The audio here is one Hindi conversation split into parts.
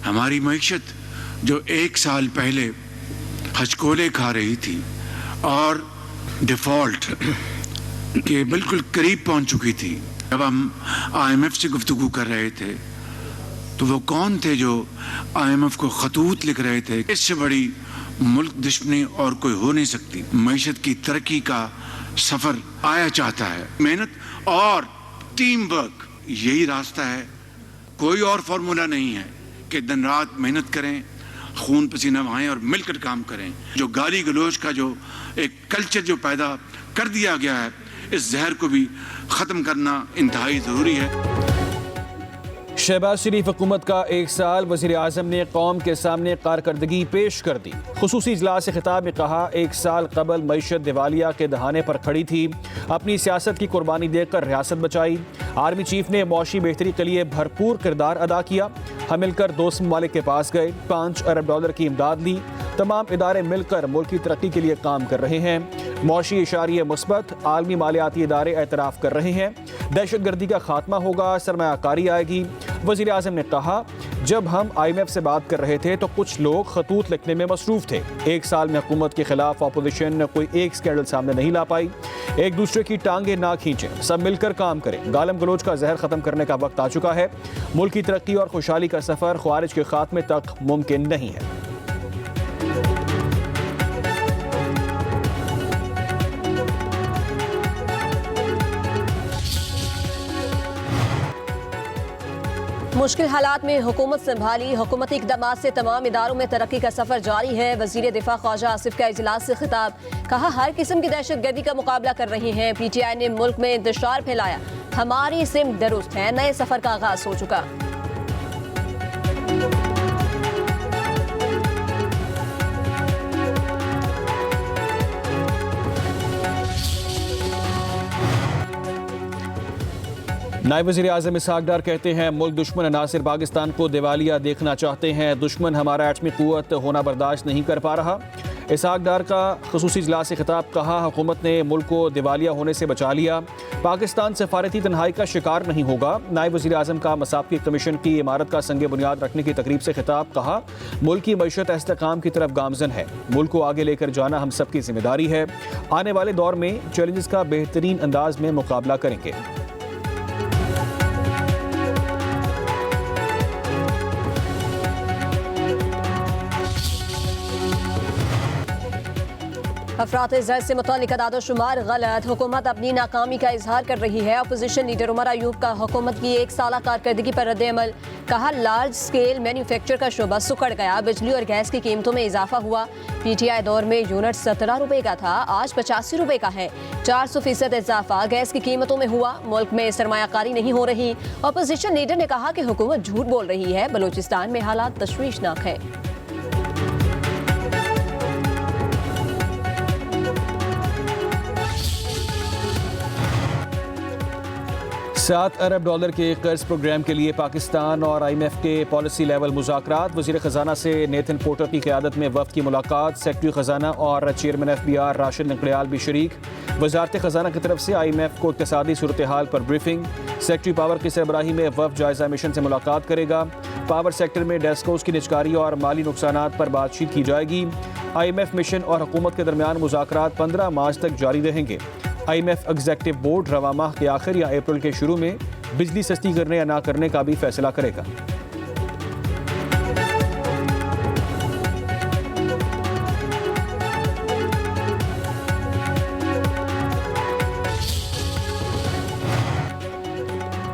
हमारी मईशत जो 1 साल पहले हचकोले खा रही थी और डिफ़ॉल्ट के बिल्कुल करीब पहुंच चुकी थी, जब हम IMF से गुफ्तगू कर रहे थे तो वो कौन थे जो IMF को खतूत लिख रहे थे? इससे बड़ी मुल्क दुश्मनी और कोई हो नहीं सकती। मईशत की तरक्की का सफ़र आया चाहता है। मेहनत और टीम वर्क यही रास्ता है, कोई और फार्मूला नहीं है कि दिन रात मेहनत करें, खून पसीना बहाएं और मिलकर काम करें। जो गाली गलोच का जो एक कल्चर जो पैदा कर दिया गया है, इस जहर को भी ख़त्म करना इंतहाई ज़रूरी है। शहबाज शरीफ हुकूमत का 1 साल, वज़ीर आज़म ने कौम के सामने कारकर्दगी पेश कर दी। खुसूसी इजलास से खिताब में कहा, 1 साल कबल मईशत दिवालिया के दहाने पर खड़ी थी, अपनी सियासत की कुर्बानी देकर रियासत बचाई। आर्मी चीफ ने मौशी बेहतरी के लिए भरपूर किरदार अदा किया। हम मिलकर दोस्त ममालिक के पास गए, $5 अरब की इमदाद ली। तमाम इदारे मिलकर मुल्क की तरक्की के लिए काम कर रहे हैं। मौशी इशारिये मुस्बत, आलमी मालियाती इदारे एतराफ़ कर रहे हैं। दहशत गर्दी का खात्मा होगा, सरमायाकारी आएगी। वज़ीर आज़म ने कहा, जब हम IMF से बात कर रहे थे तो कुछ लोग खतूत लिखने में मसरूफ़ थे। 1 साल में हुकूमत के खिलाफ अपोजिशन कोई एक स्कैंडल सामने नहीं ला पाई। एक दूसरे की टांगे ना खींचें, सब मिलकर काम करें। गालम गलोच का जहर ख़त्म करने का वक्त आ चुका है। मुल्क की तरक्की और खुशहाली का सफ़र ख्वारिज के खात्मे तक मुमकिन नहीं है। मुश्किल हालात में हुकूमत संभाली, हुकूमती इक़दामात से तमाम इदारों में तरक्की का सफ़र जारी है। वज़ीर दिफा ख्वाजा आसिफ का इजलास से खिताब, कहा हर किस्म की दहशत गर्दी का मुकाबला कर रहे हैं। PTI ने मुल्क में इंतशार फैलाया, हमारी सिम दुरुस्त है, नए सफ़र का आगाज हो चुका। नायब वज़ीर आज़म इसहाक डार कहते हैं, मुल्क दुश्मन अनासिर पाकिस्तान को दिवालिया देखना चाहते हैं। दुश्मन हमारा एटमी क़ुव्वत होना बर्दाश्त नहीं कर पा रहा। इसहाक डार का खुसूसी इजलास से खिताब, कहा हुकूमत ने मुल्क को दिवालिया होने से बचा लिया। पाकिस्तान सफारती तन्हाई का शिकार नहीं होगा। नायब वज़ीर आज़म का मसाफ़ी कमीशन की इमारत का संग बुनियाद रखने की तकरीब से खिताब, कहा मुल्क की मईशत इस्तेहकाम की तरफ गामजन है। मुल्क को आगे लेकर जाना हम सब की जिम्मेदारी है। आने वाले दौर में चैलेंजेस का बेहतरीन अंदाज में मुकाबला करेंगे। अफरात-ए-ज़र से मुताल्लिक़ अदाद-ओ-शुमार गलत, हुकूमत अपनी नाकामी का इजहार कर रही है। अपोजिशन लीडर उमर अयूब का हुकूमत की 1 साला कारकर्दगी पर रद्द-ए-अमल, कहा लार्ज स्केल मैन्युफैक्चर का शोबा सुकड़ गया, बिजली और गैस की कीमतों में इजाफा हुआ। PTI दौर में यूनिट 17 रुपए का था, आज 85 रुपए का है। 400% इजाफा गैस की कीमतों में हुआ। मुल्क में सरमायाकारी नहीं हो रही। अपोजिशन लीडर ने कहा कि हुकूमत झूठ बोल रही है, बलूचिस्तान में हालात तशवीशनाक है। 7 अरब डॉलर के कर्ज प्रोग्राम के लिए पाकिस्तान और IMF के पॉलिसी लेवल मुज़ाकरात। वज़ीर ख़जाना से नेथन पोर्टर की क़यादत में वफ़द की मुलाकात। सेक्रेटरी ख़जाना और चेयरमैन FBR राशिद नकड़ियाल भी शरीक। वज़ारत ख़जाना की तरफ से IMF को इक़्तिसादी सूरत हाल पर ब्रीफिंग। सेक्रेटरी पावर की सरबराही में वफ़द जायज़ा मिशन से मुलाकात करेगा। पावर सेक्टर में डेस्कोस की निजकारी और माली नुकसानात पर बातचीत की जाएगी। IMF मिशन और हुकूमत के दरमियान मुज़ाकरात 15 मार्च तक जारी रहेंगे। IMF एग्जीक्यूटिव बोर्ड रवा माह के आखिर या अप्रैल के शुरू में बिजली सस्ती करने या ना करने का भी फैसला करेगा।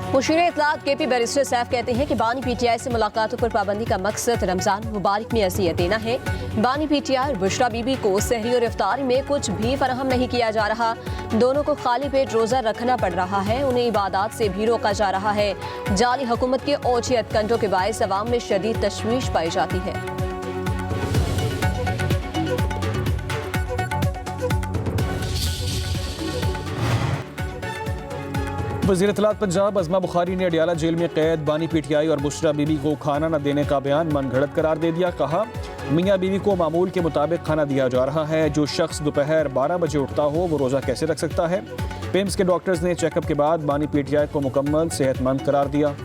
मुशीर इत्तलात KP बैरिस्टर सैफ कहते हैं कि बानी PTI से मुलाकातों पर पाबंदी का मकसद रमज़ान मुबारक में अज़ियत देना है। बानी PTI और बुशरा बीबी को सहरी और इफ्तारी में कुछ भी फराहम नहीं किया जा रहा। दोनों को खाली पेट रोज़ा रखना पड़ रहा है, उन्हें इबादत से भी रोका जा रहा है। जाली हुकूमत के ओछियत कंटों के बायस अवाम में शदीद तशवीश पाई जाती है। वज़ीर इत्तलात पंजाब अज़मा बुखारी ने अडियाला जेल में कैद बानी PTI और बुशरा बीबी को खाना न देने का बयान मनगढ़ंत करार दे दिया। कहा मियाँ बीवी को मामूल के मुताबिक खाना दिया जा रहा है। जो शख्स दोपहर 12 बजे उठता हो वो रोज़ा कैसे रख सकता है। पेम्स के डॉक्टर्स ने चेकअप के बाद बानी PTI को मुकम्मल सेहतमंद करार दिया।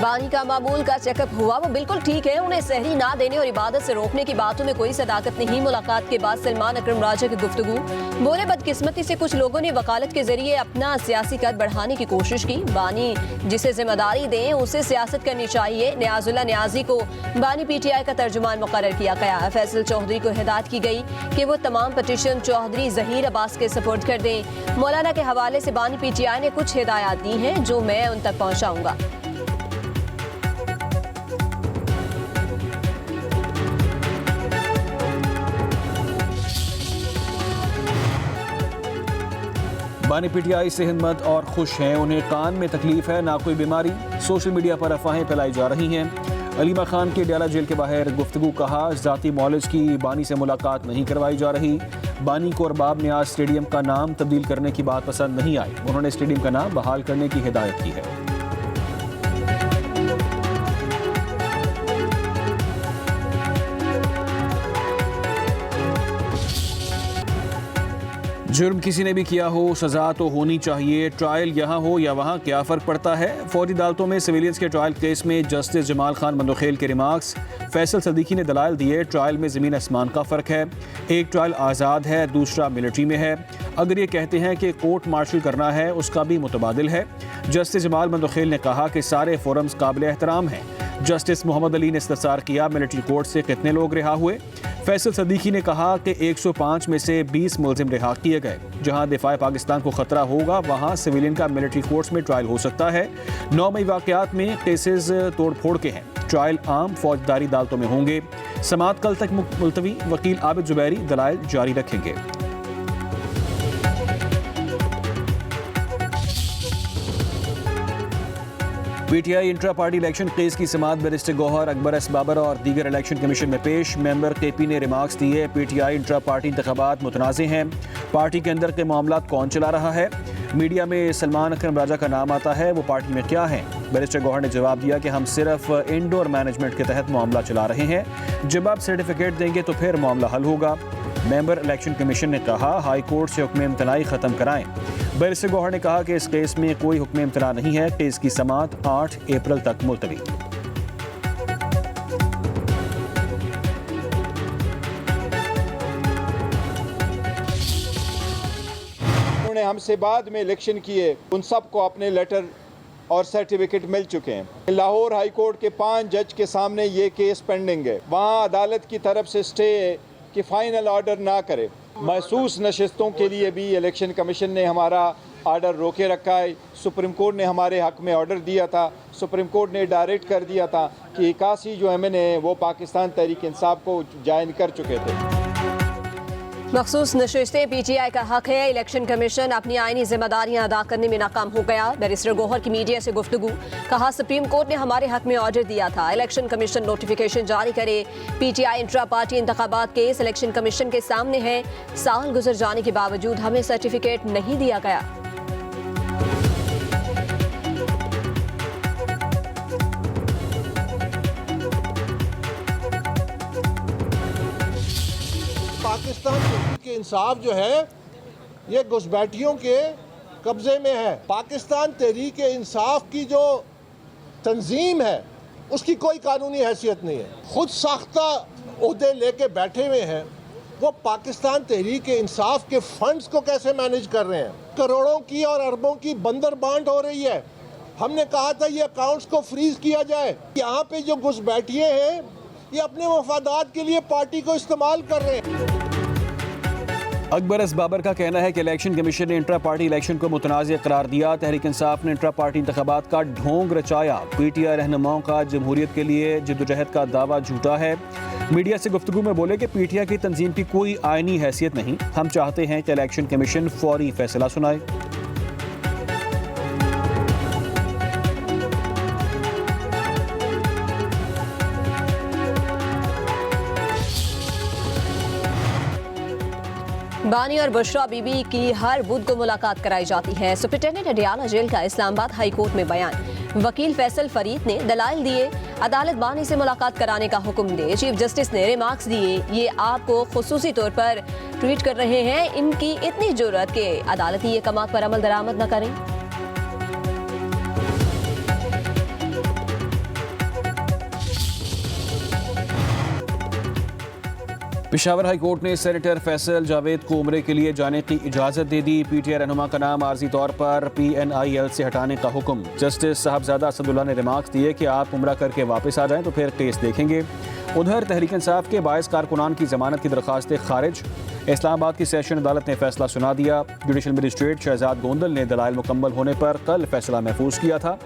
बानी का मामूल का चेकअप हुआ, वो बिल्कुल ठीक है। उन्हें सहरी ना देने और इबादत से रोकने की बातों में कोई सदाकत नहीं। मुलाकात के बाद सलमान अकरम राजा की गुफ्तगू। बोले बदकिस्मती से कुछ लोगों ने वकालत के जरिए अपना सियासी कद बढ़ाने की कोशिश की। बानी जिसे जिम्मेदारी दें उसे सियासत करनी चाहिए। नियाजुल्लाह नियाजी को बानी PTI का तर्जुमान मुकर्रर किया गया। फैसल चौधरी को हिदायत की गई कि वो तमाम पटिशन चौधरी जहीर अब्बास के सपोर्ट कर दें। मौलाना के हवाले से बानी PTI ने कुछ हिदायत दी हैं जो मैं उन तक पहुंचाऊंगा। बानी PTI सेहतमंद और खुश हैं, उन्हें कान में तकलीफ है, ना कोई बीमारी। सोशल मीडिया पर अफवाहें फैलाई जा रही हैं। अलीमा खान के डियाला जेल के बाहर गुफ्तगू। कहा ज़ाती मौलिज की बानी से मुलाकात नहीं करवाई जा रही। बानी को अरबाब नियाज स्टेडियम का नाम तब्दील करने की बात पसंद नहीं आई। उन्होंने स्टेडियम का नाम बहाल करने की हिदायत की है। जुर्म किसी ने भी किया हो सजा तो होनी चाहिए। ट्रायल यहाँ हो या वहाँ क्या फ़र्क पड़ता है। फौजी अदालतों में सिविलियंस के ट्रायल केस में जस्टिस जमाल खान मंदोखेल के रिमार्क्स। फैसल सदीकी ने दलाइल दिए, ट्रायल में ज़मीन आसमान का फ़र्क है। एक ट्रायल आज़ाद है, दूसरा मिलिट्री में है। अगर ये कहते हैं कि कोर्ट मार्शल करना है, उसका भी मुतबादिल है। जस्टिस जमाल मंदोखेल ने कहा कि सारे फोरम्स काबिल एहतराम हैं। जस्टिस मोहम्मद अली ने इस्तफसार किया, मिलिट्री कोर्ट से कितने लोग रिहा हुए। फैसल सदीकी ने कहा कि 105 में से 20 मुलजिम रिहा किए गए। जहां दिफा पाकिस्तान को खतरा होगा वहां सिविलियन का मिलिट्री कोर्ट्स में ट्रायल हो सकता है। 9 मई वाकयात में केसेस तोड़ फोड़ के हैं। ट्रायल आम फौजदारी अदालतों में होंगे। समाअत कल तक मुलतवी। वकील आबिद जुबैरी दलाइल जारी रखेंगे। PTI intra party election case की समाअत बैरिस्टर गौहर, अकबर एस बाबर और दीगर इलेक्शन कमीशन में पेश। मेंबर KP ने रिमार्क्स दिए, PTI इंट्रा पार्टी इंतखाबात मुतनाज़े हैं। पार्टी के अंदर के मामलात कौन चला रहा है। मीडिया में सलमान अकरम राजा का नाम आता है, वो पार्टी में क्या है। बैरिस्टर गौहर ने जवाब दिया कि हम सिर्फ इंडोर मैनेजमेंट के तहत मामला चला रहे हैं। जब आप सर्टिफिकेट देंगे तो फिर मामला हल होगा। मेंबर इलेक्शन कमीशन ने कहा हाई कोर्ट से हुक्म इम्तनाई ख़त्म कराएं। बैरिस्टर गौहर ने कहा कि इस केस में कोई हुक्म इम्तना नहीं है। केस की समाअत 8 अप्रैल तक मुलतवी। उन्होंने हमसे बाद में इलेक्शन किए, उन सब को अपने लेटर और सर्टिफिकेट मिल चुके हैं। लाहौर हाई कोर्ट के 5 जज के सामने ये केस पेंडिंग है। वहाँ अदालत की तरफ से स्टे है कि फाइनल ऑर्डर ना करे। महसूस नशस्तों के लिए भी इलेक्शन कमीशन ने हमारा ऑर्डर रोके रखा है। सुप्रीम कोर्ट ने हमारे हक में ऑर्डर दिया था। सुप्रीम कोर्ट ने डायरेक्ट कर दिया था कि 81 जो MN है वो पाकिस्तान तहरीक इंसाफ को ज्वाइन कर चुके थे। मखसूस नशिस्तें PTI का हक है। इलेक्शन कमीशन अपनी आईनी जिम्मेदारियां अदा करने में नाकाम हो गया। बैरिस्टर गौहर की मीडिया से गुफ्तगू। कहा सुप्रीम कोर्ट ने हमारे हक में ऑर्डर दिया था, इलेक्शन कमीशन नोटिफिकेशन जारी करे। PTI इंट्रा पार्टी इंतखाबात केस इलेक्शन कमीशन के सामने है। साल गुजर जाने के बावजूद हमें सर्टिफिकेट नहीं दिया गया। पाकिस्तान के इंसाफ जो है ये घुसपैठियों के कब्जे में है। पाकिस्तान तहरीक इंसाफ की जो तंजीम है उसकी कोई कानूनी हैसियत नहीं है। खुद साख्ता ओहदे लेके बैठे हुए हैं। वो पाकिस्तान तहरीक इंसाफ के फंड्स को कैसे मैनेज कर रहे हैं। करोड़ों की और अरबों की बंदर बांट हो रही है। हमने कहा था ये अकाउंट्स को फ्रीज किया जाए। यहाँ पे जो घुसपैठिए हैं ये अपने मफादात के लिए पार्टी को इस्तेमाल कर रहे हैं। अकबर एस बाबर का कहना है कि इलेक्शन कमीशन ने इंट्रा पार्टी इलेक्शन को मुतनाज़ करार दिया। तहरीक इंसाफ ने इंट्रा पार्टी इंतखाबात का ढोंग रचाया। PTI रहनुमाओं का जमहूरियत के लिए जद्दोजहद का दावा झूठा है। मीडिया से गुफ्तगू में बोले कि PTI की तंजीम की कोई आईनी हैसियत नहीं। हम चाहते हैं कि इलेक्शन कमीशन फौरी फैसला सुनाए। बानी और बुशरा बीबी की हर बुध को मुलाकात कराई जाती है। सुप्रिंटेंडेंट अडियाला जेल का इस्लामाबाद हाई कोर्ट में बयान। वकील फैसल फरीद ने दलाइल दिए, अदालत बानी से मुलाकात कराने का हुक्म दे। चीफ जस्टिस ने रिमार्क्स दिए, ये आपको खुसूसी तौर पर ट्वीट कर रहे हैं, इनकी इतनी जुर्रत कि अदालती अहकामात पर अमल दरामद न करें। पेशावर हाई कोर्ट ने सेनेटर फैसल जावेद को उम्रे के लिए जाने की इजाज़त दे दी। पीटीआई रहनुमा का नाम आर्जी तौर पर PNIL से हटाने का हुक्म। जस्टिस साहबजादा असदुल्ला ने रिमार्क्स दिए कि आप उम्रा करके वापस आ जाएं तो फिर केस देखेंगे। उधर तहरीक इंसाफ के 22 कारकुनान की जमानत की दरख्वास्तें खारिज। इस्लामाबाद की सेशन अदालत ने फैसला सुना दिया। जुडिशल मजिस्ट्रेट शहजाद गोंदल ने दलाइल मुकम्मल होने पर कल फैसला महफूज किया था।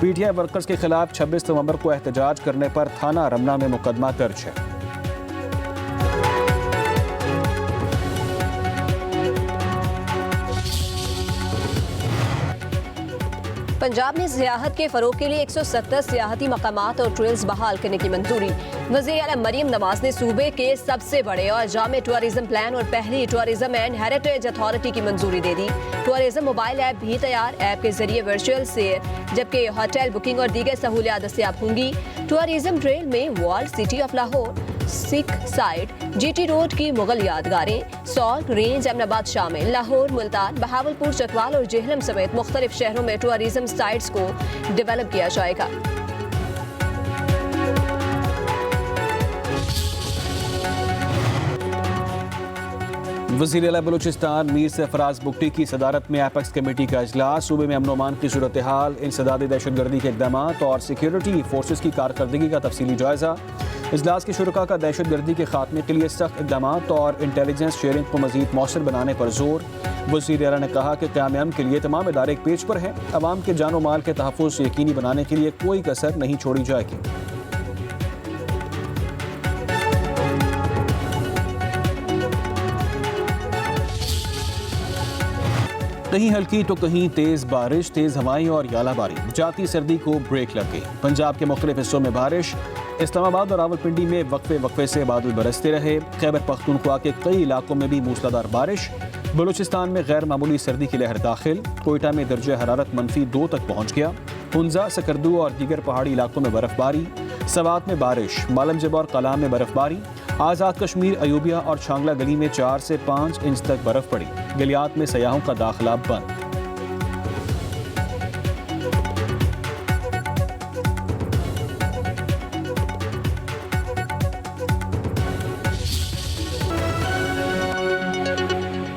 पीटीआई वर्कर्स के खिलाफ 26 नवंबर को एहतजाज करने पर थाना रमना में मुकदमा दर्ज है। पंजाब में सियाहत के फरोग के लिए 170 सियाहती मकामात और ट्रेल्स बहाल करने की मंजूरी। वज़ीर आला मरियम नवाज ने सूबे के सबसे बड़े और जामे टूरिज्म प्लान और पहली टूरिज्म एंड हेरिटेज अथॉरिटी की मंजूरी दे दी। टूरिज्म मोबाइल ऐप भी तैयार। ऐप के जरिए वर्चुअल सेर जबकि होटल बुकिंग और दीगर सहूलियात दस्तयाब होंगी। टूरिज्म ट्रेल में wall city of Lahore, Sikh side, GT road की मुगल यादगारें, सॉल्ट रेंज, अहमदाबाद शामिल। लाहौर, मुल्तान, बहावलपुर, चकवाल और जेहलम समेत मुख्तलिफ शहरों में टूरिज्म साइट्स को डेवलप किया जाएगा। वज़ीर आला बलूचिस्तान मीर सरफराज बुगटी की सदारत में एपेक्स कमेटी का इजलास। सूबे में अमन अमान की सूरत हाल, इंसदादी दहशतगर्दी के इक़दाम और सिक्योरिटी फोर्सेस की कारकर्दगी का तफसीली जायजा। इजलास के शुरका का दहशतगर्दी के खात्मे के लिए सख्त इक़दाम और इंटेलिजेंस शेयरिंग को मज़ीद मौसर बनाने पर जोर। वज़ीर आला ने कहा कि क़याम अमन के लिए तमाम इदारे एक पेज पर हैं। अवाम के जानो माल के तहफ़्फ़ुज़ यकीनी बनाने के लिए कोई कसर नहीं छोड़ी जाएगी। कहीं हल्की तो कहीं तेज बारिश, तेज हवाएं और यालाबारी, जाती सर्दी को ब्रेक लग गई। पंजाब के मुख्तलिफ हिस्सों में बारिश। इस्लामाबाद और रावलपिंडी में वक्फे से बादल बरसते रहे। खैबर पख्तूनख्वा के कई इलाकों में भी मूसलाधार बारिश। बलूचिस्तान में गैर मामूली सर्दी की लहर दाखिल। कोयटा में दर्जे हरारत -2 तक पहुँच गया। हुंजा, सकरदू और दीगर पहाड़ी इलाकों में बर्फबारी। सवात में बारिश। मालमजब और कलाम में बर्फबारी। आज़ाद कश्मीर, अयूबिया और छांगला गली में 4 से 5 इंच तक बर्फ पड़ी। गलियात में सयाहों का दाखिला बंद।